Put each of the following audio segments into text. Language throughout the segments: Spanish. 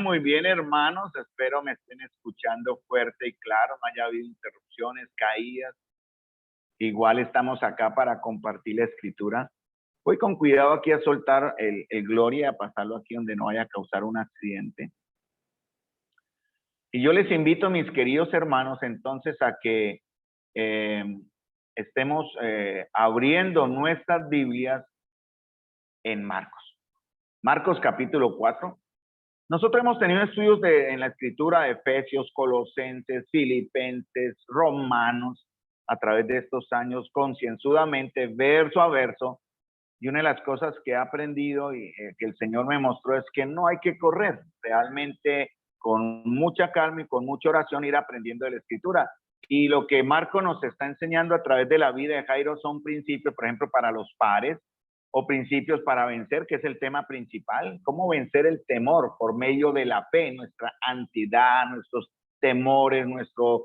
Muy bien, hermanos. Espero me estén escuchando fuerte y claro, no haya habido interrupciones, caídas. Igual estamos acá para compartir la escritura. Voy con cuidado aquí a soltar el Gloria, a pasarlo aquí donde no vaya a causar un accidente. Y yo les invito, mis queridos hermanos, entonces a que estemos abriendo nuestras Biblias en Marcos. Marcos capítulo 4. Nosotros hemos tenido estudios en la escritura de Efesios, Colosenses, Filipenses, Romanos, a través de estos años, concienzudamente, verso a verso. Y una de las cosas que he aprendido y que el Señor me mostró es que no hay que correr, realmente con mucha calma y con mucha oración ir aprendiendo de la escritura. Y lo que Marco nos está enseñando a través de la vida de Jairo son principios, por ejemplo, para los pares, o principios para vencer, que es el tema principal. ¿Cómo vencer el temor por medio de la fe? Nuestra ansiedad, nuestros temores, nuestros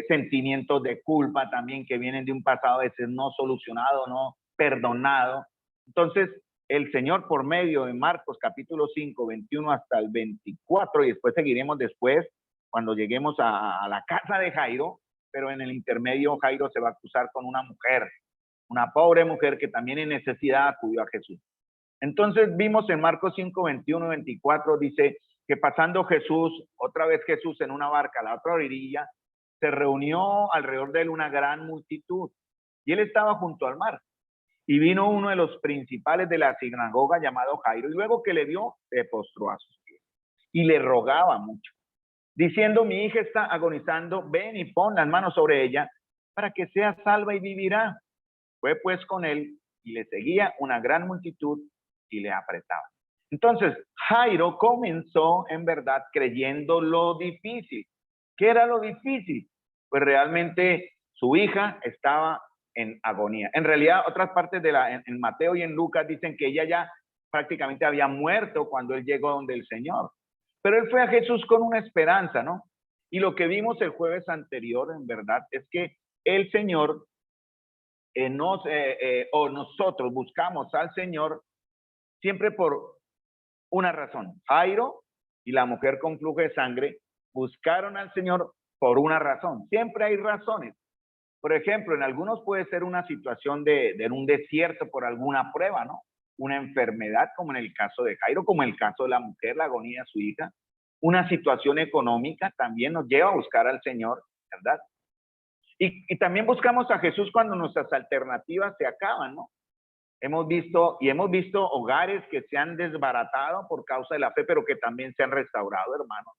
sentimientos de culpa también que vienen de un pasado a veces no solucionado, no perdonado. Entonces, el Señor por medio de Marcos capítulo 5, 21 hasta el 24, y después seguiremos después cuando lleguemos a la casa de Jairo, pero en el intermedio Jairo se va a cruzar con una mujer, una pobre mujer que también en necesidad acudió a Jesús. Entonces vimos en Marcos 5, 21 y 24, dice que pasando Jesús, otra vez Jesús en una barca a la otra orilla, se reunió alrededor de él una gran multitud y él estaba junto al mar. Y vino uno de los principales de la sinagoga llamado Jairo, y luego que le vio, se postró a sus pies y le rogaba mucho, diciendo: mi hija está agonizando, ven y pon las manos sobre ella para que sea salva y vivirá. Fue pues con él y le seguía una gran multitud y le apretaba. Entonces, Jairo comenzó en verdad creyendo lo difícil. ¿Qué era lo difícil? Pues realmente su hija estaba en agonía. En realidad, otras partes en Mateo y en Lucas dicen que ella ya prácticamente había muerto cuando él llegó donde el Señor. Pero él fue a Jesús con una esperanza, ¿no? Y lo que vimos el jueves anterior, en verdad, es que el Señor o nosotros buscamos al Señor siempre por una razón. Jairo y la mujer con flujo de sangre buscaron al Señor por una razón. Siempre hay razones. Por ejemplo, en algunos puede ser una situación de un desierto por alguna prueba, ¿no? Una enfermedad, como en el caso de Jairo, como en el caso de la mujer, la agonía de su hija. Una situación económica también nos lleva a buscar al Señor, ¿verdad? Y también buscamos a Jesús cuando nuestras alternativas se acaban, ¿no? Hemos visto hogares que se han desbaratado por causa de la fe, pero que también se han restaurado, hermanos.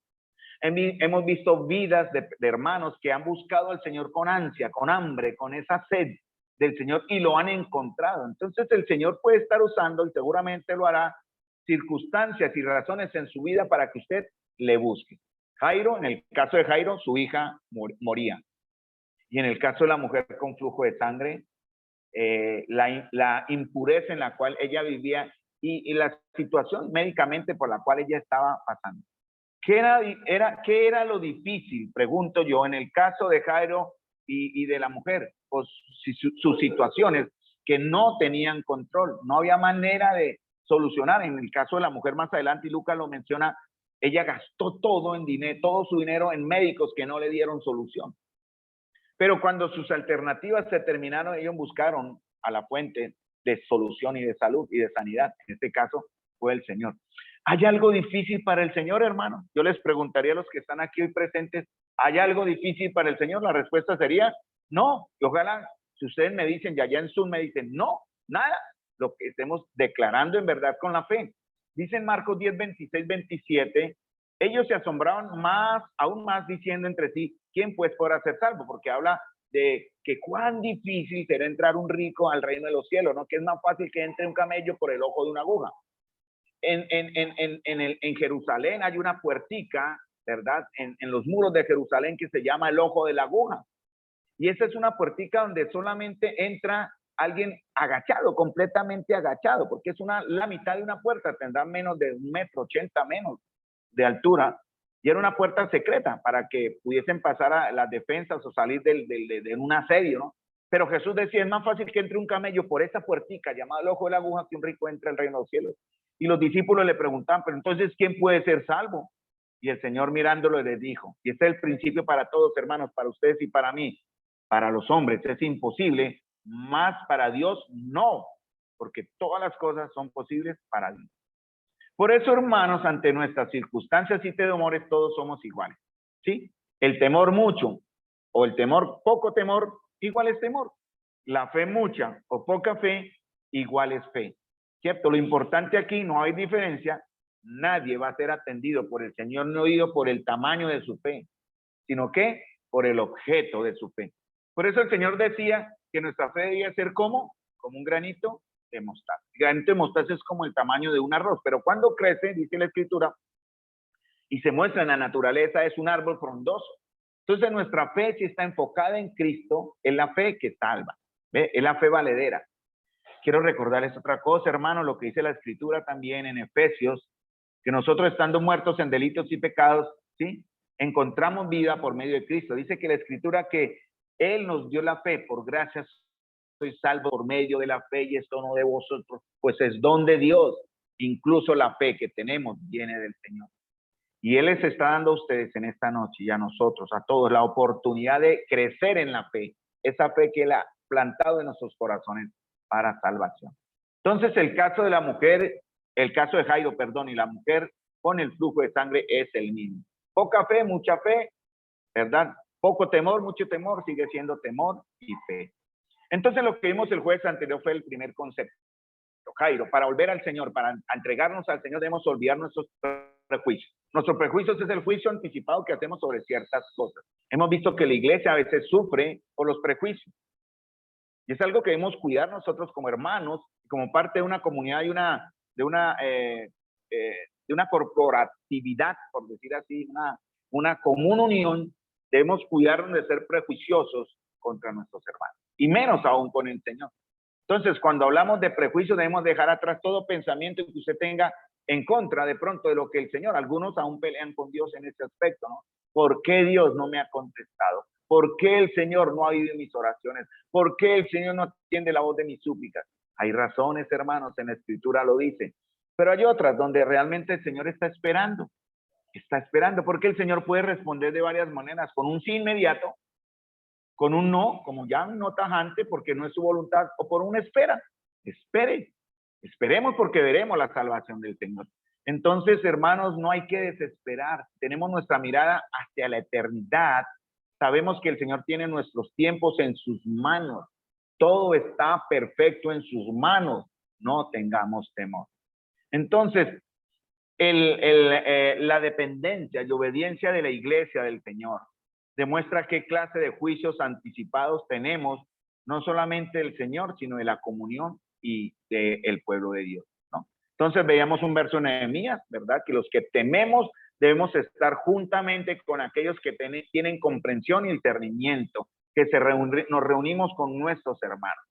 Hemos visto vidas de hermanos que han buscado al Señor con ansia, con hambre, con esa sed del Señor y lo han encontrado. Entonces el Señor puede estar usando, y seguramente lo hará, circunstancias y razones en su vida para que usted le busque. Jairo, en el caso de Jairo, su hija moría. Y en el caso de la mujer con flujo de sangre, la impureza en la cual ella vivía y la situación médicamente por la cual ella estaba pasando. ¿Qué era lo difícil? Pregunto yo, en el caso de Jairo y de la mujer, pues sus situaciones que no tenían control, no había manera de solucionar. En el caso de la mujer más adelante, y Lucas lo menciona, ella gastó todo en dinero, todo su dinero en médicos que no le dieron solución. Pero cuando sus alternativas se terminaron, ellos buscaron a la fuente de solución y de salud y de sanidad. En este caso fue el Señor. ¿Hay algo difícil para el Señor, hermano? Yo les preguntaría a los que están aquí hoy presentes, ¿hay algo difícil para el Señor? La respuesta sería no. Y ojalá, si ustedes me dicen, y allá en Zoom me dicen, no, nada. Lo que estemos declarando en verdad con la fe. Dicen Marcos 10, 26, 27, ellos se asombraban aún más diciendo entre sí, ¿quién pues podrá ser salvo? Porque habla de que cuán difícil será entrar un rico al reino de los cielos, ¿no? Que es más fácil que entre un camello por el ojo de una aguja. En Jerusalén hay una puertica, ¿verdad? En los muros de Jerusalén que se llama el ojo de la aguja. Y esa es una puertica donde solamente entra alguien agachado, completamente agachado, porque es la mitad de una puerta, tendrá menos de 1,80 m menos de altura, y era una puerta secreta para que pudiesen pasar a las defensas o salir de un asedio, ¿no? Pero Jesús decía, es más fácil que entre un camello por esa puertica llamada el ojo de la aguja que un rico entre al reino de los cielos. Y los discípulos le preguntaban, pero entonces, ¿quién puede ser salvo? Y el Señor mirándolo les dijo, y este es el principio para todos, hermanos, para ustedes y para mí, para los hombres es imposible, más para Dios no, porque todas las cosas son posibles para Dios. Por eso, hermanos, ante nuestras circunstancias y temores, todos somos iguales, ¿sí? El temor mucho o el temor poco temor, igual es temor. La fe mucha o poca fe, igual es fe, ¿cierto? Lo importante aquí, no hay diferencia, nadie va a ser atendido por el Señor, no oído por el tamaño de su fe, sino que por el objeto de su fe. Por eso el Señor decía que nuestra fe debía ser como un granito de mostaza. El granito de mostaza es como el tamaño de un arroz, pero cuando crece, dice la Escritura, y se muestra en la naturaleza, es un árbol frondoso. Entonces nuestra fe, si está enfocada en Cristo, es la fe que salva, ¿ve? Es la fe valedera. Quiero recordarles otra cosa, hermano, lo que dice la Escritura también en Efesios, que nosotros estando muertos en delitos y pecados, ¿sí? Encontramos vida por medio de Cristo. Dice que la Escritura que Él nos dio la fe, por gracias soy salvo por medio de la fe y esto no de vosotros, pues es don de Dios. Incluso la fe que tenemos viene del Señor. Y Él les está dando a ustedes en esta noche y a nosotros, a todos, la oportunidad de crecer en la fe, esa fe que Él ha plantado en nuestros corazones para salvación. Entonces, el caso de la mujer, el caso de Jairo, perdón, y la mujer con el flujo de sangre es el mismo. Poca fe, mucha fe, ¿verdad? Poco temor, mucho temor, sigue siendo temor y fe. Entonces, lo que vimos el jueves anterior fue el primer concepto. Jairo, para volver al Señor, para entregarnos al Señor, debemos olvidar nuestros prejuicios. Nuestros prejuicios es el juicio anticipado que hacemos sobre ciertas cosas. Hemos visto que la iglesia a veces sufre por los prejuicios. Y es algo que debemos cuidar nosotros como hermanos, como parte de una comunidad y de una corporatividad, por decir así, una común unión. Debemos cuidarnos de ser prejuiciosos contra nuestros hermanos, y menos aún con el Señor. Entonces, cuando hablamos de prejuicios, debemos dejar atrás todo pensamiento que usted tenga en contra de pronto de lo que el Señor, algunos aún pelean con Dios en ese aspecto, ¿no? ¿Por qué Dios no me ha contestado? ¿Por qué el Señor no ha oído mis oraciones? ¿Por qué el Señor no atiende la voz de mis súplicas? Hay razones, hermanos, en la Escritura lo dice, pero hay otras donde realmente el Señor está esperando, porque el Señor puede responder de varias maneras, con un sí inmediato, con un no, como ya un no tajante, porque no es su voluntad, o por una espera. Esperemos porque veremos la salvación del Señor. Entonces, hermanos, no hay que desesperar. Tenemos nuestra mirada hacia la eternidad. Sabemos que el Señor tiene nuestros tiempos en sus manos. Todo está perfecto en sus manos. No tengamos temor. Entonces, la dependencia y obediencia de la iglesia del Señor demuestra qué clase de juicios anticipados tenemos, no solamente del Señor, sino de la comunión y del pueblo de Dios, ¿no? Entonces veíamos un verso en Nehemías, ¿verdad? Que los que tememos debemos estar juntamente con aquellos que tienen comprensión y discernimiento, que nos reunimos con nuestros hermanos.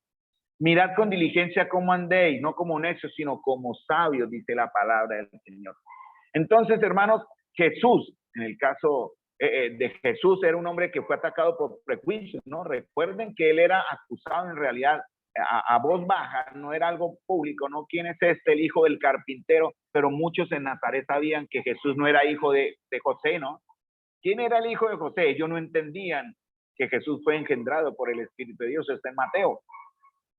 Mirad con diligencia cómo andéis, no como necios, sino como sabios, dice la palabra del Señor. Entonces, hermanos, Jesús, en el caso de Jesús, era un hombre que fue atacado por prejuicios, ¿no? Recuerden que él era acusado en realidad a voz baja, no era algo público, ¿no? ¿Quién es este, el hijo del carpintero? Pero muchos en Nazaret sabían que Jesús no era hijo de José, ¿no? ¿Quién era el hijo de José? Ellos no entendían que Jesús fue engendrado por el Espíritu de Dios, está en Mateo.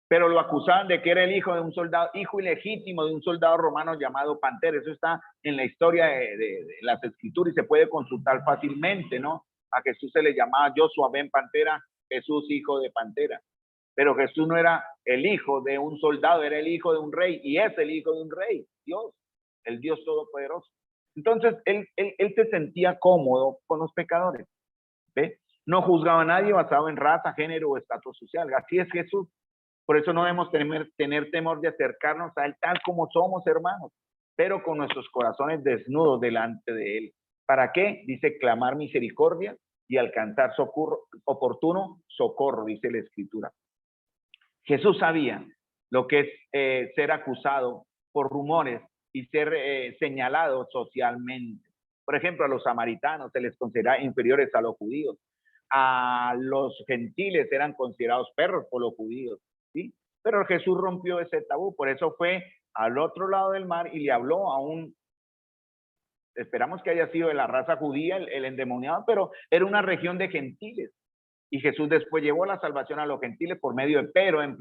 Pero lo acusaban de que era el hijo de un soldado, hijo ilegítimo de un soldado romano llamado Pantera. Eso está en la historia de las Escrituras y se puede consultar fácilmente, ¿no? A Jesús se le llamaba Joshua ben Pantera, Jesús hijo de Pantera. Pero Jesús no era el hijo de un soldado, era el hijo de un rey, y es el hijo de un rey, Dios, el Dios todopoderoso. Entonces, él se sentía cómodo con los pecadores, ¿ve? No juzgaba a nadie basado en raza, género o estatus social. Así es Jesús. Por eso no debemos tener temor de acercarnos a Él tal como somos, hermanos, pero con nuestros corazones desnudos delante de Él. ¿Para qué? Dice clamar misericordia y alcanzar oportuno socorro, dice la Escritura. Jesús sabía lo que es ser acusado por rumores y ser señalado socialmente. Por ejemplo, a los samaritanos se les considera inferiores a los judíos. A los gentiles eran considerados perros por los judíos, ¿sí? Pero Jesús rompió ese tabú, por eso fue al otro lado del mar y le habló a un, esperamos que haya sido de la raza judía, el endemoniado, pero era una región de gentiles. Y Jesús después llevó la salvación a los gentiles por medio de Pedro en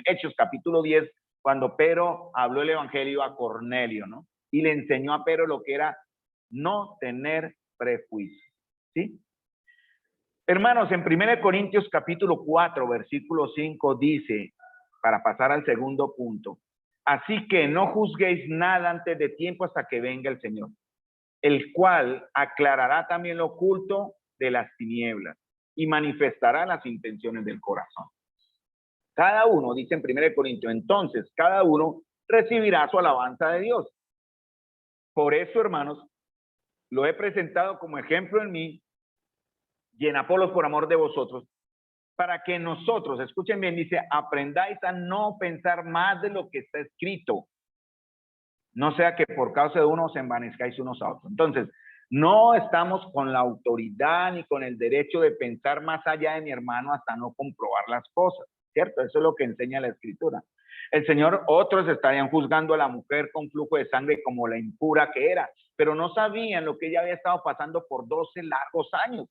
Hechos capítulo 10, cuando Pedro habló el evangelio a Cornelio, ¿no? Y le enseñó a Pedro lo que era no tener prejuicio, ¿sí? Hermanos, en 1 Corintios capítulo 4, versículo 5 dice, para pasar al segundo punto, así que no juzguéis nada antes de tiempo hasta que venga el Señor, el cual aclarará también lo oculto de las tinieblas y manifestará las intenciones del corazón. Cada uno, dice en 1 Corintios, entonces cada uno recibirá su alabanza de Dios. Por eso, hermanos, lo he presentado como ejemplo en mí y en Apolos por amor de vosotros, para que nosotros, escuchen bien, dice, aprendáis a no pensar más de lo que está escrito, no sea que por causa de uno os envanezcáis unos a otros. Entonces, no estamos con la autoridad ni con el derecho de pensar más allá de mi hermano hasta no comprobar las cosas, ¿cierto? Eso es lo que enseña la Escritura. El Señor, otros estarían juzgando a la mujer con flujo de sangre como la impura que era, pero no sabían lo que ella había estado pasando por 12 largos años.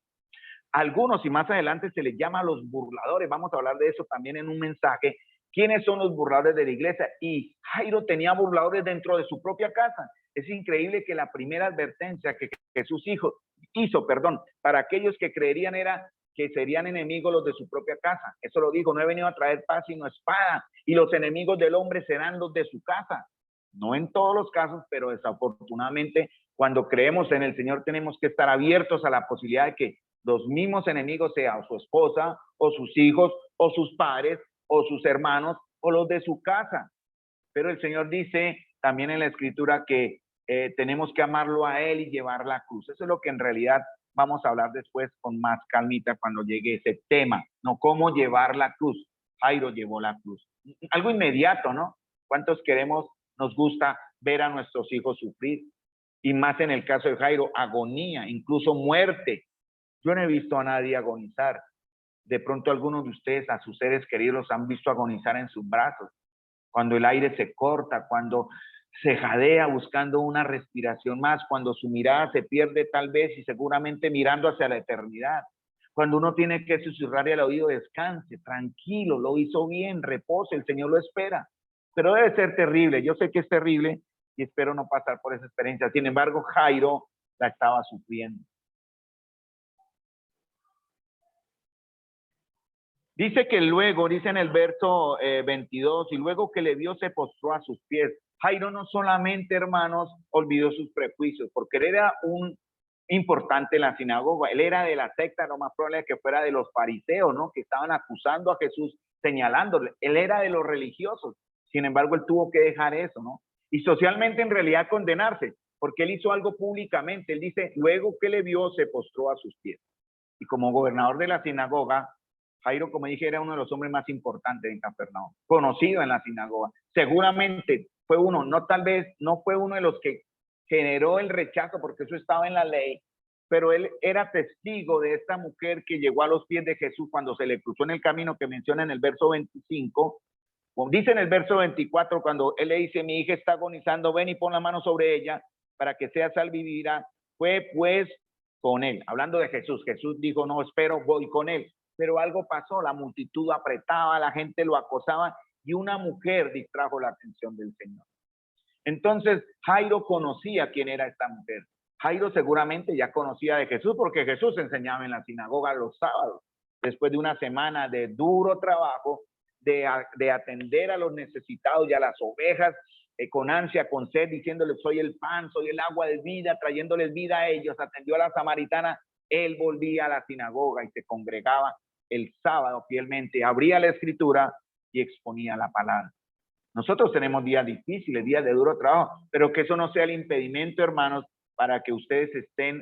Algunos, y más adelante se les llama a los burladores, vamos a hablar de eso también en un mensaje. ¿Quiénes son los burladores de la iglesia? Y Jairo tenía burladores dentro de su propia casa. Es increíble que la primera advertencia que Jesús hizo, para aquellos que creerían era que serían enemigos los de su propia casa. Eso lo dijo, no he venido a traer paz sino espada, y los enemigos del hombre serán los de su casa. No en todos los casos, pero desafortunadamente cuando creemos en el Señor tenemos que estar abiertos a la posibilidad de que los mismos enemigos sean su esposa, o sus hijos, o sus padres, o sus hermanos, o los de su casa. Pero el Señor dice también en la Escritura que tenemos que amarlo a Él y llevar la cruz. Eso es lo que en realidad vamos a hablar después con más calmita cuando llegue ese tema, no cómo llevar la cruz. Jairo llevó la cruz. Algo inmediato, ¿no? ¿Cuántos queremos, nos gusta ver a nuestros hijos sufrir? Y más en el caso de Jairo, agonía, incluso muerte. Yo no he visto a nadie agonizar. De pronto algunos de ustedes a sus seres queridos los han visto agonizar en sus brazos, cuando el aire se corta, cuando se jadea buscando una respiración más, cuando su mirada se pierde tal vez y seguramente mirando hacia la eternidad, cuando uno tiene que susurrarle al oído, descanse, tranquilo, lo hizo bien, repose, el Señor lo espera. Pero debe ser terrible, yo sé que es terrible y espero no pasar por esa experiencia. Sin embargo, Jairo la estaba sufriendo. Dice que luego, dice en el verso 22, y luego que le vio se postró a sus pies. Jairo no solamente, hermanos, olvidó sus prejuicios, porque él era un importante en la sinagoga, él era de la secta, lo más probable es que fuera de los fariseos, ¿no? Que estaban acusando a Jesús, señalándole, él era de los religiosos, sin embargo, él tuvo que dejar eso, ¿no? Y socialmente en realidad condenarse, porque él hizo algo públicamente, él dice, luego que le vio se postró a sus pies. Y como gobernador de la sinagoga, Jairo, como dije, era uno de los hombres más importantes en Capernaum, conocido en la sinagoga. Seguramente fue uno, no tal vez, no fue uno de los que generó el rechazo, porque eso estaba en la ley, pero él era testigo de esta mujer que llegó a los pies de Jesús cuando se le cruzó en el camino que menciona en el verso 25. Como dice en el verso 24, cuando él le dice, mi hija está agonizando, ven y pon la mano sobre ella para que sea salva y vivirá. Fue pues con él, hablando de Jesús. Jesús dijo, no, espero, voy con él. Pero algo pasó, la multitud apretaba, la gente lo acosaba y una mujer distrajo la atención del Señor. Entonces Jairo conocía quién era esta mujer. Jairo seguramente ya conocía de Jesús porque Jesús enseñaba en la sinagoga los sábados, después de una semana de duro trabajo, de atender a los necesitados y a las ovejas, con ansia, con sed, diciéndoles, soy el pan, soy el agua de vida, trayéndoles vida a ellos. Atendió a la samaritana, él volvía a la sinagoga y se congregaba el sábado fielmente, abría la escritura y exponía la palabra. Nosotros tenemos días difíciles, días de duro trabajo, pero que eso no sea el impedimento, hermanos, para que ustedes estén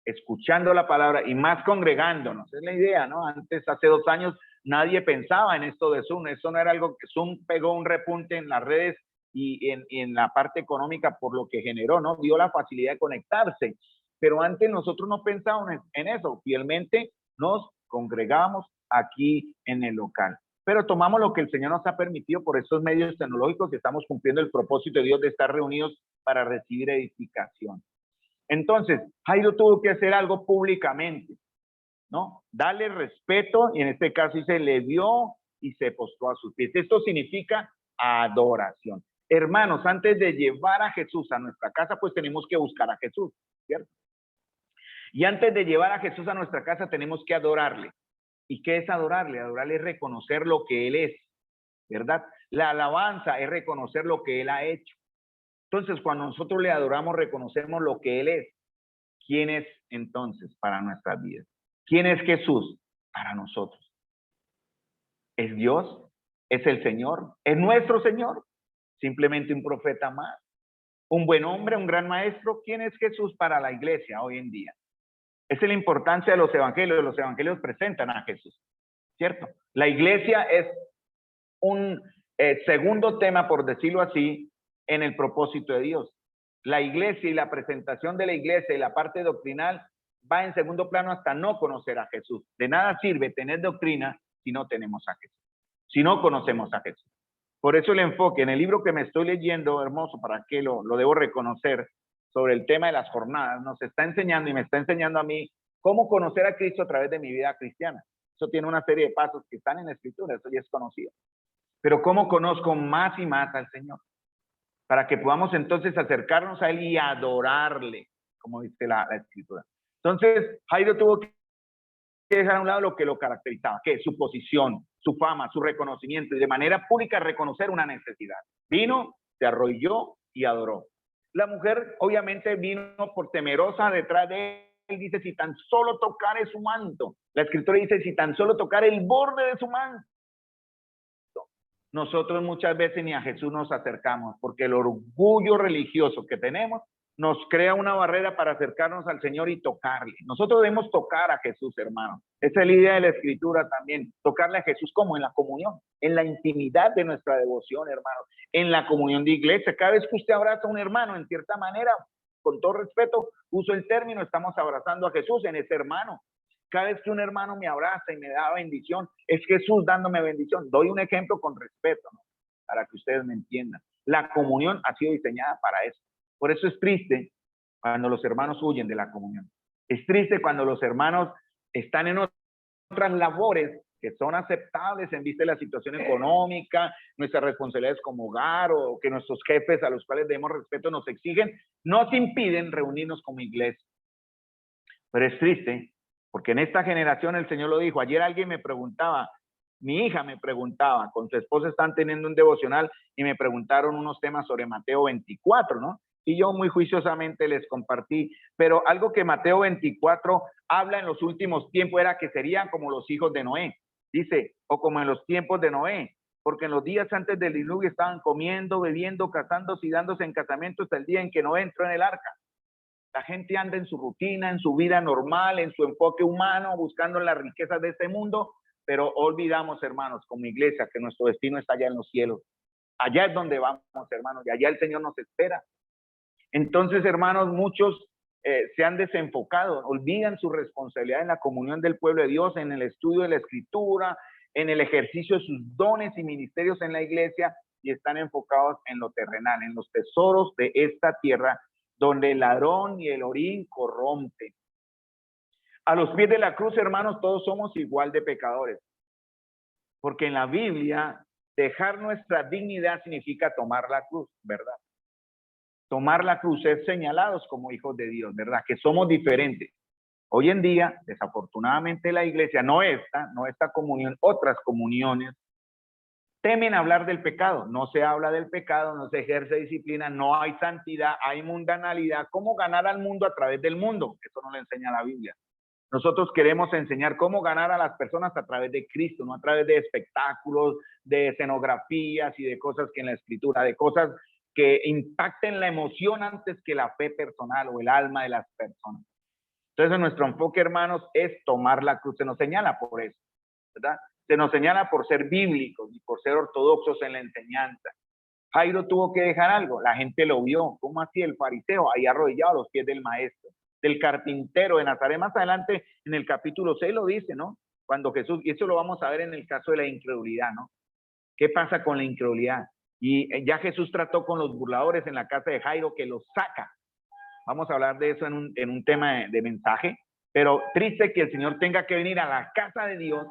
escuchando la palabra y más congregándonos. Es la idea, ¿no? Antes, hace 2 años, nadie pensaba en esto de Zoom. Eso no era algo que Zoom pegó un repunte en las redes y en la parte económica por lo que generó, ¿no? Dio la facilidad de conectarse. Pero antes nosotros no pensábamos en eso. Fielmente nos congregábamos aquí en el local. pero tomamos lo que el Señor nos ha permitido por estos medios tecnológicos y estamos cumpliendo el propósito de Dios de estar reunidos para recibir edificación. Entonces, Jairo tuvo que hacer algo públicamente, ¿no? Darle respeto, y en este caso se le dio y se postró a sus pies. Esto significa adoración. Hermanos, antes de llevar a Jesús a nuestra casa, pues tenemos que buscar a Jesús, ¿cierto? Y antes de llevar a Jesús a nuestra casa, tenemos que adorarle. ¿Y qué es adorarle? Adorarle es reconocer lo que Él es, ¿verdad? La alabanza es reconocer lo que Él ha hecho. Entonces, cuando nosotros le adoramos, reconocemos lo que Él es. ¿Quién es entonces para nuestras vidas? ¿Quién es Jesús para nosotros? ¿Es Dios? ¿Es el Señor? ¿Es nuestro Señor? Simplemente un profeta más, un buen hombre, un gran maestro. ¿Quién es Jesús para la iglesia hoy en día? Esa es la importancia de los evangelios. Los evangelios presentan a Jesús, ¿cierto? La iglesia es un segundo tema, por decirlo así, en el propósito de Dios. La iglesia y la presentación de la iglesia y la parte doctrinal va en segundo plano hasta no conocer a Jesús. De nada sirve tener doctrina si no tenemos a Jesús, si no conocemos a Jesús. Por eso el enfoque en el libro que me estoy leyendo, hermoso, para que lo debo reconocer, sobre el tema de las jornadas, nos está enseñando y me está enseñando a mí cómo conocer a Cristo a través de mi vida cristiana. Eso tiene una serie de pasos que están en la Escritura, eso ya es conocido. Pero cómo conozco más y más al Señor, para que podamos entonces acercarnos a Él y adorarle, como dice la Escritura. Entonces, Jairo tuvo que dejar a un lado lo que lo caracterizaba, que es su posición, su fama, su reconocimiento, y de manera pública reconocer una necesidad. Vino, se arrodilló y adoró. La mujer obviamente vino por temerosa detrás de él, dice, si tan solo tocare su manto. La Escritura dice, si tan solo tocar el borde de su manto. Nosotros muchas veces ni a Jesús nos acercamos, porque el orgullo religioso que tenemos nos crea una barrera para acercarnos al Señor y tocarle. Nosotros debemos tocar a Jesús, hermano. Esa es la idea de la Escritura también, tocarle a Jesús como en la comunión, en la intimidad de nuestra devoción, hermano, en la comunión de iglesia. Cada vez que usted abraza a un hermano, en cierta manera, con todo respeto, uso el término, estamos abrazando a Jesús en ese hermano. Cada vez que un hermano me abraza y me da bendición, es Jesús dándome bendición. Doy un ejemplo con respeto, ¿no? Para que ustedes me entiendan. La comunión ha sido diseñada para eso. Por eso es triste cuando los hermanos huyen de la comunión. Es triste cuando los hermanos están en otras labores que son aceptables en vista de la situación económica, nuestras responsabilidades como hogar, o que nuestros jefes a los cuales debemos respeto nos exigen, nos impiden reunirnos como iglesia. Pero es triste porque en esta generación el Señor lo dijo. Ayer alguien me preguntaba, mi hija me preguntaba, con su esposa están teniendo un devocional y me preguntaron unos temas sobre Mateo 24, ¿no? Y yo muy juiciosamente les compartí, pero algo que Mateo 24 habla en los últimos tiempos era que serían como los hijos de Noé, dice, o como en los tiempos de Noé, porque en los días antes del diluvio estaban comiendo, bebiendo, casándose y dándose en casamiento hasta el día en que Noé entró en el arca. La gente anda en su rutina, en su vida normal, en su enfoque humano, buscando las riquezas de este mundo, pero olvidamos, hermanos, como iglesia, que nuestro destino está allá en los cielos. Allá es donde vamos, hermanos, y allá el Señor nos espera. Entonces, hermanos, muchos se han desenfocado, olvidan su responsabilidad en la comunión del pueblo de Dios, en el estudio de la Escritura, en el ejercicio de sus dones y ministerios en la iglesia, y están enfocados en lo terrenal, en los tesoros de esta tierra, donde el ladrón y el orín corrompen. A los pies de la cruz, hermanos, todos somos igual de pecadores, porque en la Biblia dejar nuestra dignidad significa tomar la cruz, ¿verdad? Tomar la cruz es señalados como hijos de Dios, ¿verdad? Que somos diferentes. Hoy en día, desafortunadamente, la iglesia, no esta comunión, otras comuniones, temen hablar del pecado. No se habla del pecado, no se ejerce disciplina, no hay santidad, hay mundanalidad. ¿Cómo ganar al mundo a través del mundo? Eso no le enseña la Biblia. Nosotros queremos enseñar cómo ganar a las personas a través de Cristo, no a través de espectáculos, de escenografías y de cosas que en la Escritura, de cosas que impacten la emoción antes que la fe personal o el alma de las personas. Entonces, nuestro enfoque, hermanos, es tomar la cruz. Se nos señala por eso, ¿verdad? Se nos señala por ser bíblicos y por ser ortodoxos en la enseñanza. Jairo tuvo que dejar algo. La gente lo vio. ¿Cómo así? El fariseo ahí arrodillado a los pies del maestro, del carpintero de Nazaret. Más adelante, en el capítulo 6 lo dice, ¿no? Cuando Jesús, y eso lo vamos a ver en el caso de la incredulidad, ¿no? ¿Qué pasa con la incredulidad? Y ya Jesús trató con los burladores en la casa de Jairo, que los saca. Vamos a hablar de eso en un tema de mensaje, pero triste que el Señor tenga que venir a la casa de Dios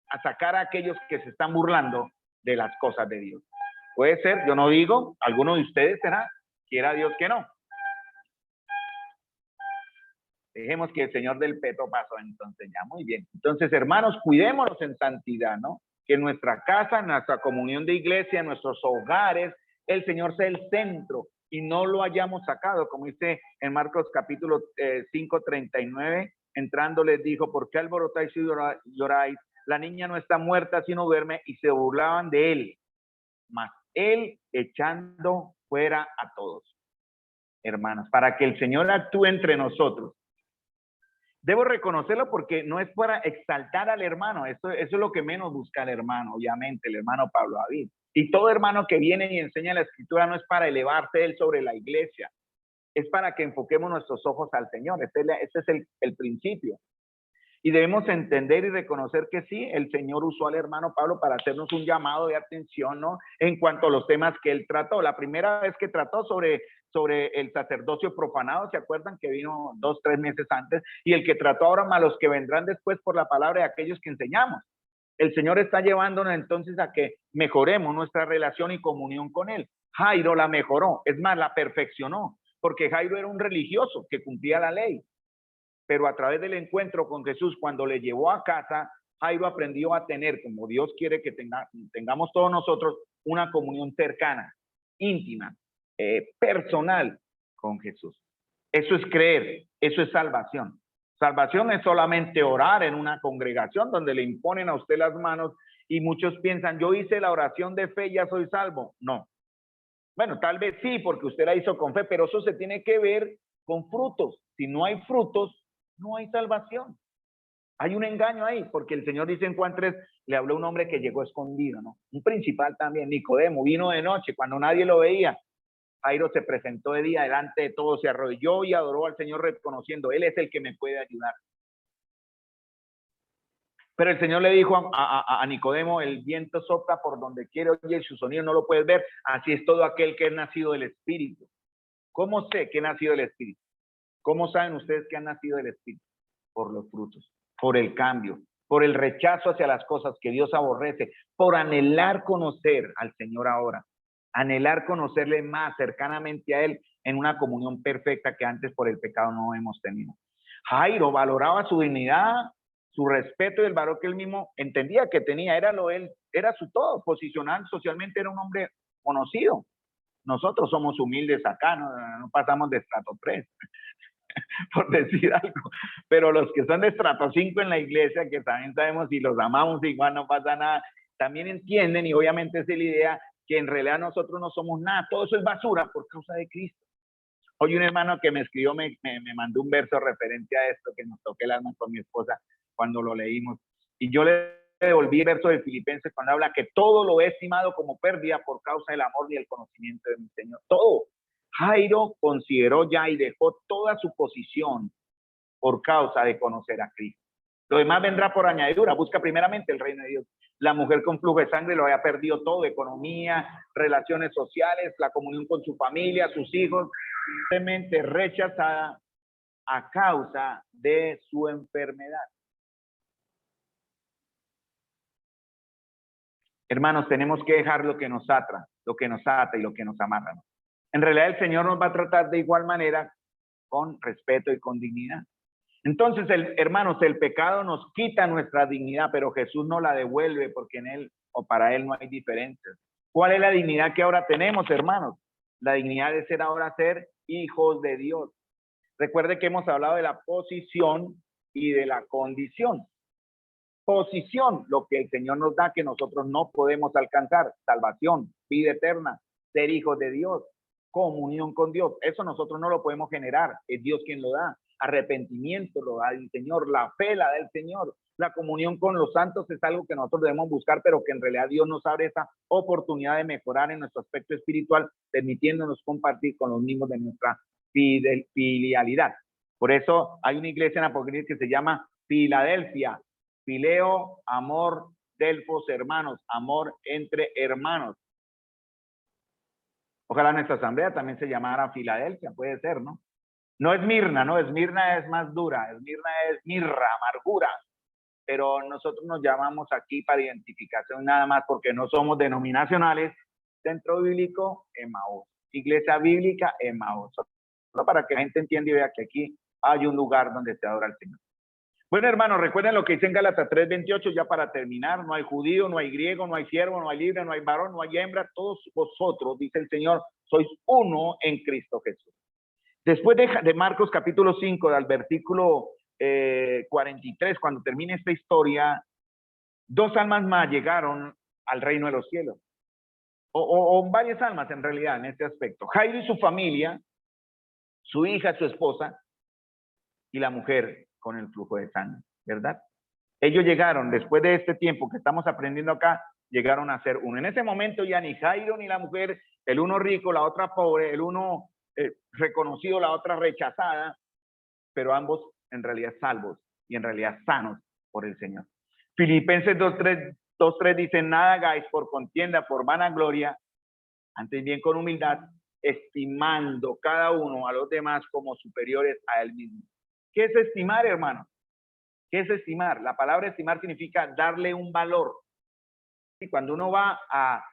a sacar a aquellos que se están burlando de las cosas de Dios. Puede ser, yo no digo, alguno de ustedes será, quiera Dios que no. Dejemos que el Señor del peto pasó entonces ya, muy bien. Entonces, hermanos, cuidémonos en santidad, ¿no? Que en nuestra casa, en nuestra comunión de iglesia, en nuestros hogares, el Señor sea el centro y no lo hayamos sacado, como dice en Marcos capítulo 5:39, entrando les dijo, ¿por qué alborotáis y lloráis? La niña no está muerta, sino duerme, y se burlaban de él, mas él echando fuera a todos. Hermanos, para que el Señor actúe entre nosotros, debo reconocerlo porque no es para exaltar al hermano, eso es lo que menos busca el hermano, obviamente, el hermano Pablo David. Y todo hermano que viene y enseña la escritura no es para elevarse él sobre la iglesia, es para que enfoquemos nuestros ojos al Señor. Ese es el principio. Y debemos entender y reconocer que sí, el Señor usó al hermano Pablo para hacernos un llamado de atención, ¿no? En cuanto a los temas que él trató. La primera vez que trató sobre el sacerdocio profanado, ¿se acuerdan? Que vino 2, 3 meses antes. Y el que trató ahora más los que vendrán después por la palabra de aquellos que enseñamos. El Señor está llevándonos entonces a que mejoremos nuestra relación y comunión con Él. Jairo la mejoró, es más, la perfeccionó, porque Jairo era un religioso que cumplía la ley. Pero a través del encuentro con Jesús, cuando le llevó a casa, Jairo aprendió a tener, como Dios quiere que tengamos todos nosotros, una comunión cercana, íntima, personal con Jesús. Eso es creer, eso es salvación. Salvación es solamente orar en una congregación donde le imponen a usted las manos y muchos piensan, yo hice la oración de fe y ya soy salvo. No. Bueno, tal vez sí, porque usted la hizo con fe, pero eso se tiene que ver con frutos. Si no hay frutos, no hay salvación. Hay un engaño ahí, porque el Señor dice en Juan 3, le habló un hombre que llegó escondido, ¿no? Un principal también, Nicodemo, vino de noche cuando nadie lo veía. Jairo se presentó de día delante de todos, se arrodilló y adoró al Señor reconociendo, Él es el que me puede ayudar. Pero el Señor le dijo a Nicodemo, el viento sopla por donde quiere, oye, su sonido no lo puedes ver, así es todo aquel que es nacido del Espíritu. ¿Cómo sé que he nacido del Espíritu? ¿Cómo saben ustedes que han nacido del Espíritu? Por los frutos, por el cambio, por el rechazo hacia las cosas que Dios aborrece, por anhelar conocer al Señor ahora, anhelar conocerle más cercanamente a Él en una comunión perfecta que antes por el pecado no hemos tenido. Jairo valoraba su dignidad, su respeto y el valor que él mismo entendía que tenía, era su todo, posicional socialmente era un hombre conocido. Nosotros somos humildes acá, no pasamos de estrato 3. Por decir algo, pero los que son de estrato 5 en la iglesia, que también sabemos y los amamos igual, no pasa nada, también entienden y obviamente es la idea que en realidad nosotros no somos nada, todo eso es basura por causa de Cristo. Hoy un hermano que me escribió me mandó un verso referente a esto, que nos toqué el alma con mi esposa cuando lo leímos, y yo le devolví el verso de Filipenses cuando habla que todo lo he estimado como pérdida por causa del amor y el conocimiento de mi Señor, todo. Jairo consideró ya y dejó toda su posición por causa de conocer a Cristo. Lo demás vendrá por añadidura. Busca primeramente el reino de Dios. La mujer con flujo de sangre lo había perdido todo: economía, relaciones sociales, la comunión con su familia, sus hijos, simplemente rechazada a causa de su enfermedad. Hermanos, tenemos que dejar lo que nos ata y lo que nos amarra. En realidad el Señor nos va a tratar de igual manera, con respeto y con dignidad. Entonces, hermanos, el pecado nos quita nuestra dignidad, pero Jesús nos la devuelve porque en Él o para Él no hay diferencias. ¿Cuál es la dignidad que ahora tenemos, hermanos? La dignidad de ser hijos de Dios. Recuerde que hemos hablado de la posición y de la condición. Posición, lo que el Señor nos da que nosotros no podemos alcanzar: salvación, vida eterna, ser hijos de Dios, comunión con Dios. Eso nosotros no lo podemos generar, es Dios quien lo da. Arrepentimiento lo da el Señor, la fe la da el Señor. La comunión con los santos es algo que nosotros debemos buscar, pero que en realidad Dios nos abre esa oportunidad de mejorar en nuestro aspecto espiritual, permitiéndonos compartir con los mismos de nuestra filialidad. Por eso hay una iglesia en Apocalipsis que se llama Filadelfia, Fileo, amor, delfos, hermanos, amor entre hermanos. Ojalá nuestra asamblea también se llamara Filadelfia, puede ser, ¿no? No es Mirna, no, Esmirna es más dura, Esmirna es mirra, amargura, pero nosotros nos llamamos aquí para identificación nada más porque no somos denominacionales. Centro Bíblico, Emaús. Iglesia Bíblica, Emaús. Solo para que la gente entienda y vea que aquí hay un lugar donde se adora al Señor. Bueno, hermanos, recuerden lo que dice en Gálatas 3:28, ya para terminar: no hay judío, no hay griego, no hay siervo, no hay libre, no hay varón, no hay hembra, todos vosotros, dice el Señor, sois uno en Cristo Jesús. Después de Marcos capítulo 5, del versículo 43, cuando termina esta historia, 2 almas más llegaron al reino de los cielos. O varias almas en realidad en este aspecto. Jairo y su familia, su hija, su esposa y la mujer con el flujo de sangre, ¿verdad? Ellos llegaron, después de este tiempo que estamos aprendiendo acá, llegaron a ser uno. En ese momento ya ni Jairo ni la mujer, el uno rico, la otra pobre, el uno reconocido, la otra rechazada, pero ambos en realidad salvos y en realidad sanos por el Señor. Filipenses 2:3 dice: nada hagáis por contienda, por vanagloria, antes bien con humildad, estimando cada uno a los demás como superiores a él mismo. ¿Qué es estimar, hermano? ¿Qué es estimar? La palabra estimar significa darle un valor. Y cuando uno va a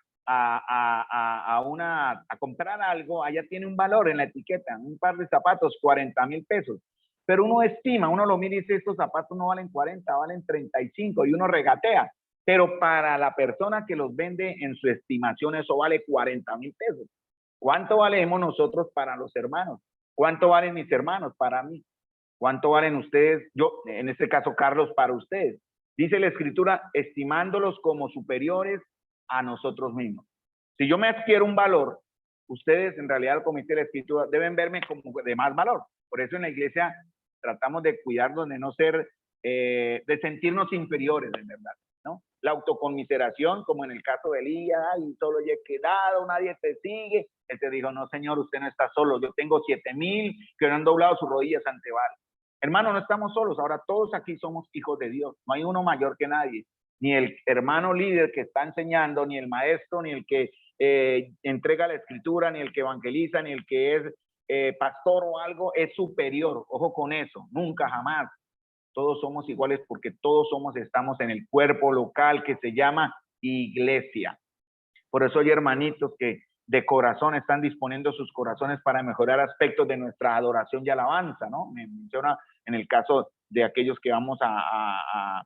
comprar algo, allá tiene un valor en la etiqueta, un par de zapatos, 40,000 pesos. Pero uno estima, uno lo mira y dice: estos zapatos no valen 40, valen 35, y uno regatea. Pero para la persona que los vende, en su estimación, eso vale 40,000 pesos. ¿Cuánto valemos nosotros para los hermanos? ¿Cuánto valen mis hermanos para mí? ¿Cuánto valen ustedes? Yo, en este caso, Carlos, para ustedes. Dice la Escritura, estimándolos como superiores a nosotros mismos. Si yo me adquiero un valor, ustedes, en realidad, como dice la Escritura, deben verme como de más valor. Por eso en la iglesia tratamos de cuidarnos de no ser, de sentirnos inferiores, en verdad, ¿no? La autoconmiseración, como en el caso de Elías: ay, solo yo he quedado, nadie te sigue. Él te dijo: no, Señor, usted no está solo, yo tengo 7,000 que no han doblado sus rodillas ante Baal. Hermano, no estamos solos, ahora todos aquí somos hijos de Dios, no hay uno mayor que nadie, ni el hermano líder que está enseñando, ni el maestro, ni el que entrega la escritura, ni el que evangeliza, ni el que es pastor o algo, es superior. Ojo con eso, nunca, jamás. Todos somos iguales porque todos estamos en el cuerpo local que se llama iglesia. Por eso hay hermanitos que de corazón están disponiendo sus corazones para mejorar aspectos de nuestra adoración y alabanza, ¿no? Me menciona en el caso de aquellos que vamos a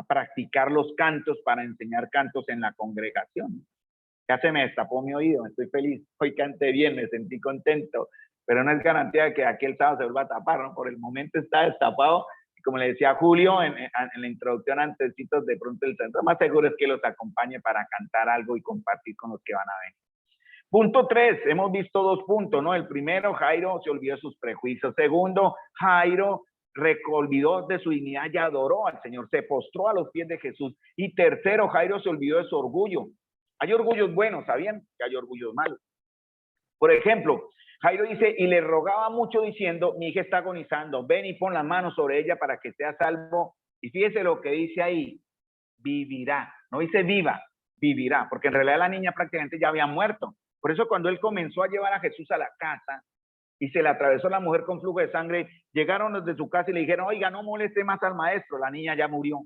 practicar los cantos, para enseñar cantos en la congregación. Ya se me destapó mi oído, estoy feliz, hoy canté bien, me sentí contento, pero no es garantía de que aquel sábado se vuelva a tapar, ¿no? Por el momento está destapado. Como le decía Julio en la introducción, antecitos, de pronto el centro más seguro es que los acompañe para cantar algo y compartir con los que van a venir. Punto 3, hemos visto 2 puntos, ¿no? El primero, Jairo se olvidó de sus prejuicios. Segundo, Jairo olvidó de su dignidad y adoró al Señor, se postró a los pies de Jesús. Y tercero, Jairo se olvidó de su orgullo. Hay orgullos buenos, ¿sabían? Que hay orgullos malos. Por ejemplo, Jairo dice: y le rogaba mucho diciendo: mi hija está agonizando, ven y pon las manos sobre ella para que sea salvo. Y fíjese lo que dice ahí: vivirá. No dice viva, vivirá, porque en realidad la niña prácticamente ya había muerto. Por eso cuando él comenzó a llevar a Jesús a la casa y se le atravesó la mujer con flujo de sangre, llegaron desde su casa y le dijeron: oiga, no moleste más al maestro, la niña ya murió.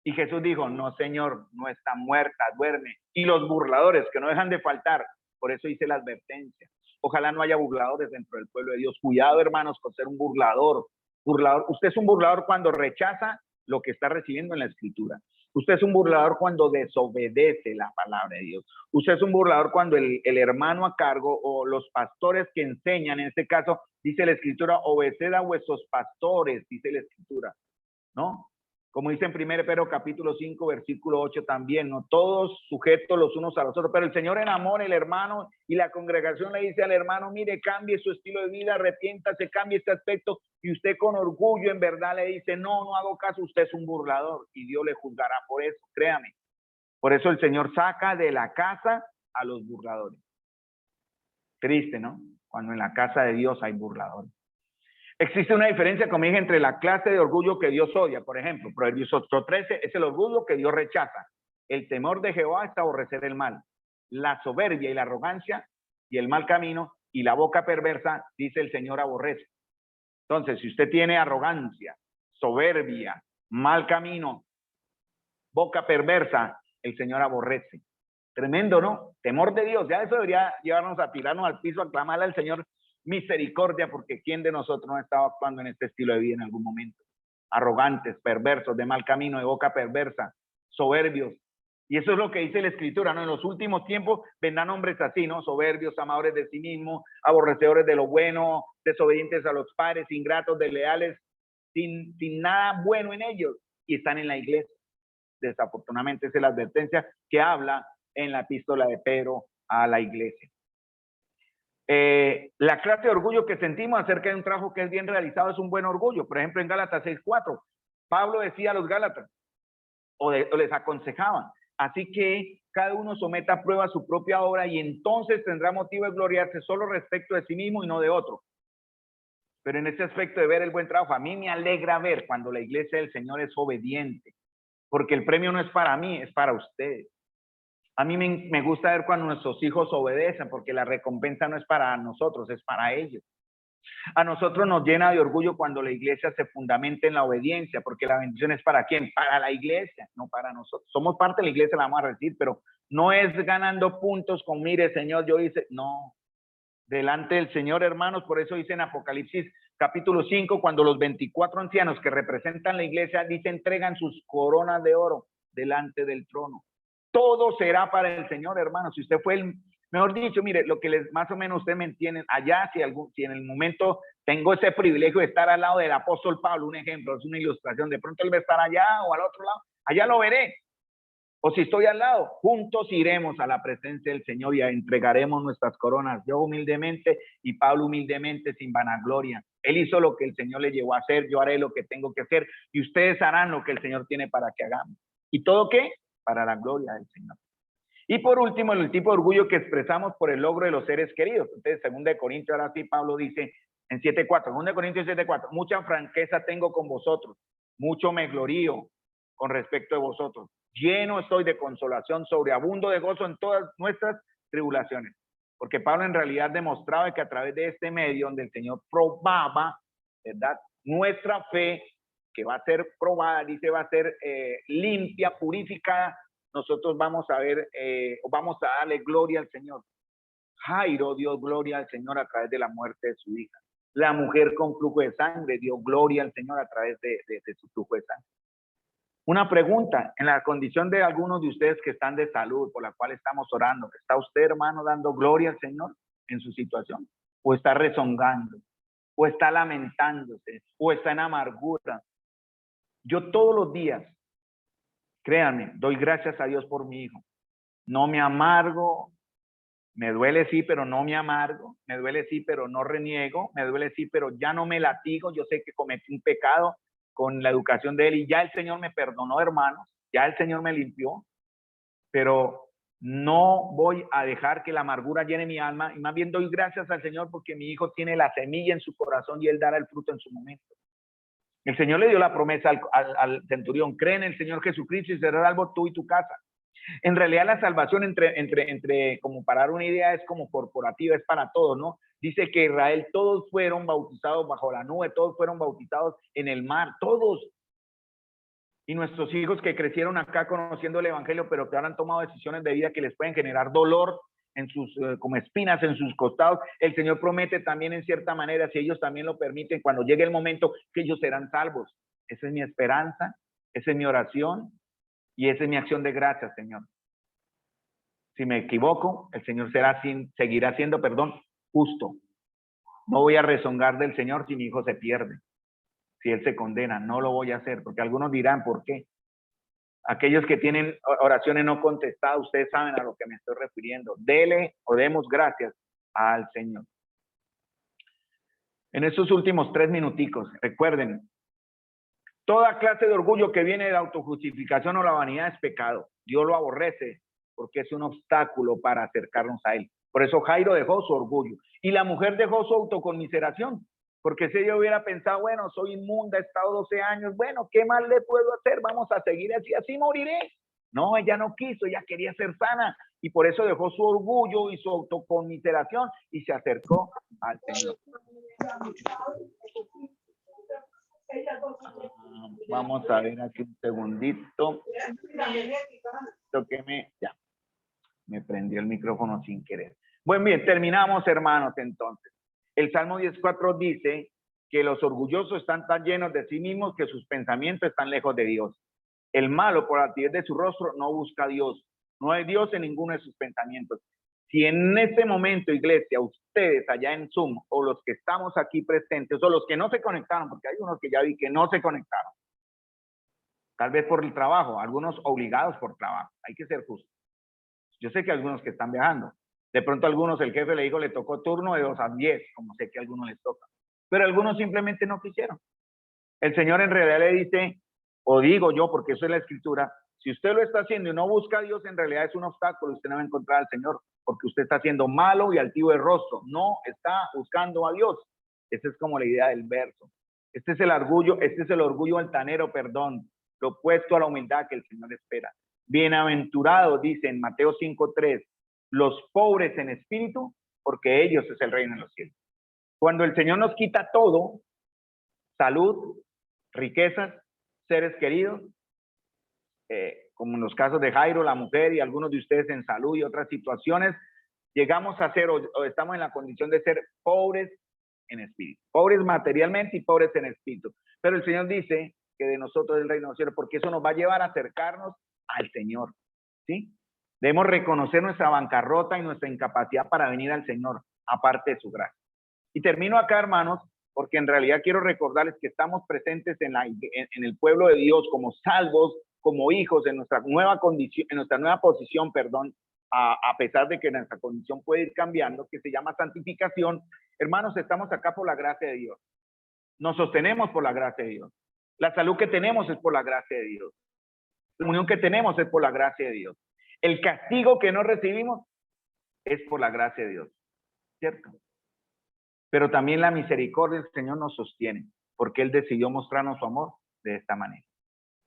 Y Jesús dijo: no, Señor, no está muerta, duerme. Y los burladores, que no dejan de faltar, por eso hice la advertencia. Ojalá no haya burladores dentro del pueblo de Dios. Cuidado, hermanos, con ser un burlador. Usted es un burlador cuando rechaza lo que está recibiendo en la Escritura. Usted es un burlador cuando desobedece la palabra de Dios. Usted es un burlador cuando el hermano a cargo o los pastores que enseñan, en este caso, dice la Escritura: obedeced a vuestros pastores, dice la Escritura, ¿no? Como dice en 1 Pedro capítulo 5, versículo 8 también, ¿no? Todos sujetos los unos a los otros, pero el Señor enamora al hermano y la congregación le dice al hermano: mire, cambie su estilo de vida, arrepiéntase, cambie este aspecto. Y usted con orgullo en verdad le dice: no, no hago caso, usted es un burlador, y Dios le juzgará por eso, créame. Por eso el Señor saca de la casa a los burladores. Triste, ¿no? Cuando en la casa de Dios hay burladores. Existe una diferencia, como dije, entre la clase de orgullo que Dios odia. Por ejemplo, Proverbios 8:13 es el orgullo que Dios rechaza. El temor de Jehová es aborrecer el mal. La soberbia y la arrogancia y el mal camino y la boca perversa, dice el Señor, aborrece. Entonces, si usted tiene arrogancia, soberbia, mal camino, boca perversa, el Señor aborrece. Tremendo, ¿no? Temor de Dios. Ya eso debería llevarnos a tirarnos al piso, a clamarle al Señor misericordia, porque ¿quién de nosotros no ha estado actuando en este estilo de vida en algún momento? Arrogantes, perversos, de mal camino, de boca perversa, soberbios. Y eso es lo que dice la Escritura, ¿no? En los últimos tiempos vendrán hombres así, ¿no? Soberbios, amadores de sí mismos, aborrecedores de lo bueno, desobedientes a los padres, ingratos, desleales, sin nada bueno en ellos, y están en la iglesia. Desafortunadamente, esa es la advertencia que habla en la epístola de Pedro a la iglesia. La clase de orgullo que sentimos acerca de un trabajo que es bien realizado es un buen orgullo. Por ejemplo, en Gálatas 6:4, Pablo decía a los Gálatas, o les aconsejaba, así que cada uno someta a prueba su propia obra y entonces tendrá motivo de gloriarse solo respecto de sí mismo y no de otro. Pero en este aspecto de ver el buen trabajo, a mí me alegra ver cuando la iglesia del Señor es obediente, porque el premio no es para mí, es para ustedes. A mí me gusta ver cuando nuestros hijos obedecen, porque la recompensa no es para nosotros, es para ellos. A nosotros nos llena de orgullo cuando la iglesia se fundamenta en la obediencia, porque la bendición es para quién, para la iglesia, no para nosotros. Somos parte de la iglesia, la vamos a recibir, pero no es ganando puntos con, mire, Señor, yo hice, no. Delante del Señor, hermanos, por eso dice en Apocalipsis capítulo 5, cuando los 24 ancianos que representan la iglesia, dice, entregan sus coronas de oro delante del trono. Todo será para el Señor, hermano. Si usted fue el, mejor dicho, mire, lo que les, más o menos ustedes me entienden, allá, si en el momento tengo ese privilegio de estar al lado del apóstol Pablo, un ejemplo, es una ilustración, de pronto él va a estar allá o al otro lado, allá lo veré. O si estoy al lado, juntos iremos a la presencia del Señor y entregaremos nuestras coronas, yo humildemente y Pablo humildemente, sin vanagloria. Él hizo lo que el Señor le llevó a hacer, yo haré lo que tengo que hacer y ustedes harán lo que el Señor tiene para que hagamos. ¿Y todo qué? Para la gloria del Señor. Y por último, el tipo de orgullo que expresamos por el logro de los seres queridos. Entonces, 2 Corintios, ahora sí, Pablo dice en 7:4, 2 Corintios 7:4, mucha franqueza tengo con vosotros, mucho me glorío con respecto de vosotros. Lleno estoy de consolación, sobreabundo de gozo en todas nuestras tribulaciones. Porque Pablo en realidad demostraba que a través de este medio donde el Señor probaba, ¿verdad?, nuestra fe, que va a ser probada, dice, va a ser limpia, purificada, nosotros vamos a ver, vamos a darle gloria al Señor. Jairo dio gloria al Señor a través de la muerte de su hija. La mujer con flujo de sangre dio gloria al Señor a través de su flujo de sangre. Una pregunta, en la condición de algunos de ustedes que están de salud, por la cual estamos orando, ¿está usted, hermano, dando gloria al Señor en su situación? ¿O está rezongando? ¿O está lamentándose? ¿O está en amargura? Yo todos los días, créanme, doy gracias a Dios por mi hijo. No me amargo, me duele sí, pero no me amargo, me duele sí, pero no reniego, me duele sí, pero ya no me latigo, yo sé que cometí un pecado con la educación de él y ya el Señor me perdonó, hermanos, ya el Señor me limpió, pero no voy a dejar que la amargura llene mi alma y más bien doy gracias al Señor porque mi hijo tiene la semilla en su corazón y él dará el fruto en su momento. El Señor le dio la promesa al centurión, cree en el Señor Jesucristo y serás salvo tú y tu casa. En realidad la salvación como para dar una idea, es como corporativa, es para todos, ¿no? Dice que Israel, todos fueron bautizados bajo la nube, todos fueron bautizados en el mar, todos. Y nuestros hijos que crecieron acá conociendo el evangelio, pero que ahora han tomado decisiones de vida que les pueden generar dolor en sus, como espinas en sus costados, el Señor promete también en cierta manera, si ellos también lo permiten, cuando llegue el momento, que ellos serán salvos. Esa es mi esperanza, esa es mi oración y esa es mi acción de gracias, Señor. Si me equivoco, el Señor seguirá siendo, justo. No voy a rezongar del Señor si mi hijo se pierde, si él se condena, no lo voy a hacer, porque algunos dirán, ¿por qué? Aquellos que tienen oraciones no contestadas, ustedes saben a lo que me estoy refiriendo. Dele o demos gracias al Señor. En estos últimos 3 minuticos, recuerden, toda clase de orgullo que viene de la autojustificación o la vanidad es pecado. Dios lo aborrece porque es un obstáculo para acercarnos a él. Por eso Jairo dejó su orgullo y la mujer dejó su autoconmiseración. Porque si ella hubiera pensado, bueno, soy inmunda, he estado 12 años, bueno, ¿qué más le puedo hacer? Vamos a seguir así, así moriré. No, ella no quiso, ella quería ser sana y por eso dejó su orgullo y su autoconmiseración y se acercó al Señor. Vamos a ver aquí un segundito. Ya, me prendió el micrófono sin querer. Bueno, bien, terminamos, hermanos, entonces. El Salmo 10:4 dice que los orgullosos están tan llenos de sí mismos que sus pensamientos están lejos de Dios. El malo, por la altivez de su rostro, no busca a Dios. No hay Dios en ninguno de sus pensamientos. Si en este momento, iglesia, ustedes allá en Zoom, o los que estamos aquí presentes, o los que no se conectaron, porque hay unos que ya vi que no se conectaron, tal vez por el trabajo, algunos obligados por trabajo, hay que ser justos. Yo sé que algunos que están viajando, de pronto a algunos el jefe le dijo, le tocó turno de 2 a 10, como sé que a algunos les toca, pero algunos simplemente no quisieron. El Señor en realidad le dice, o digo yo, porque eso es la escritura, si usted lo está haciendo y no busca a Dios, en realidad es un obstáculo, usted no va a encontrar al Señor, porque usted está siendo malo y altivo de rostro, no está buscando a Dios. Esa es como la idea del verso. Este es el orgullo altanero, perdón, lo opuesto a la humildad que el Señor espera. Bienaventurados, dice en Mateo 5:3, los pobres en espíritu, porque ellos es el reino de los cielos. Cuando el Señor nos quita todo, salud, riquezas, seres queridos, como en los casos de Jairo, la mujer y algunos de ustedes en salud y otras situaciones, llegamos a ser o estamos en la condición de ser pobres en espíritu, pobres materialmente y pobres en espíritu. Pero el Señor dice que de nosotros es el reino de los cielos, porque eso nos va a llevar a acercarnos al Señor, ¿sí? Debemos reconocer nuestra bancarrota y nuestra incapacidad para venir al Señor, aparte de su gracia. Y termino acá, hermanos, porque en realidad quiero recordarles que estamos presentes en el pueblo de Dios como salvos, como hijos, en nuestra nueva condición, en nuestra nueva posición, perdón, a pesar de que nuestra condición puede ir cambiando, que se llama santificación. Hermanos, estamos acá por la gracia de Dios. Nos sostenemos por la gracia de Dios. La salud que tenemos es por la gracia de Dios. La unión que tenemos es por la gracia de Dios. El castigo que no recibimos es por la gracia de Dios, ¿cierto? Pero también la misericordia del Señor nos sostiene, porque Él decidió mostrarnos su amor de esta manera.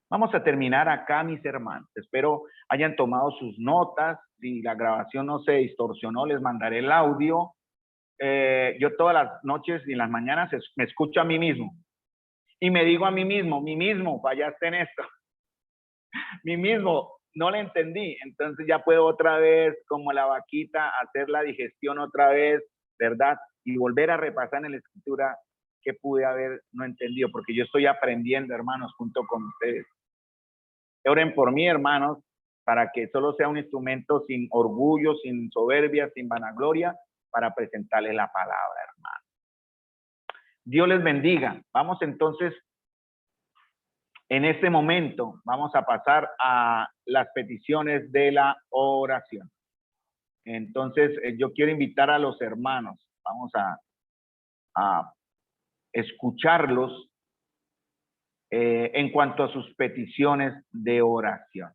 Vamos a terminar acá, mis hermanos. Espero hayan tomado sus notas. Si la grabación no se distorsionó, les mandaré el audio. Yo todas las noches y en las mañanas me escucho a mí mismo. Y me digo a mí mismo, fallaste en esto. Mí mismo, no le entendí. Entonces ya puedo otra vez, como la vaquita, hacer la digestión otra vez, ¿verdad? Y volver a repasar en la escritura que pude haber no entendido, porque yo estoy aprendiendo, hermanos, junto con ustedes. Oren por mí, hermanos, para que solo sea un instrumento sin orgullo, sin soberbia, sin vanagloria, para presentarles la palabra, hermano. Dios les bendiga. Vamos entonces, en este momento, vamos a pasar a las peticiones de la oración. Entonces, yo quiero invitar a los hermanos, vamos a escucharlos en cuanto a sus peticiones de oración.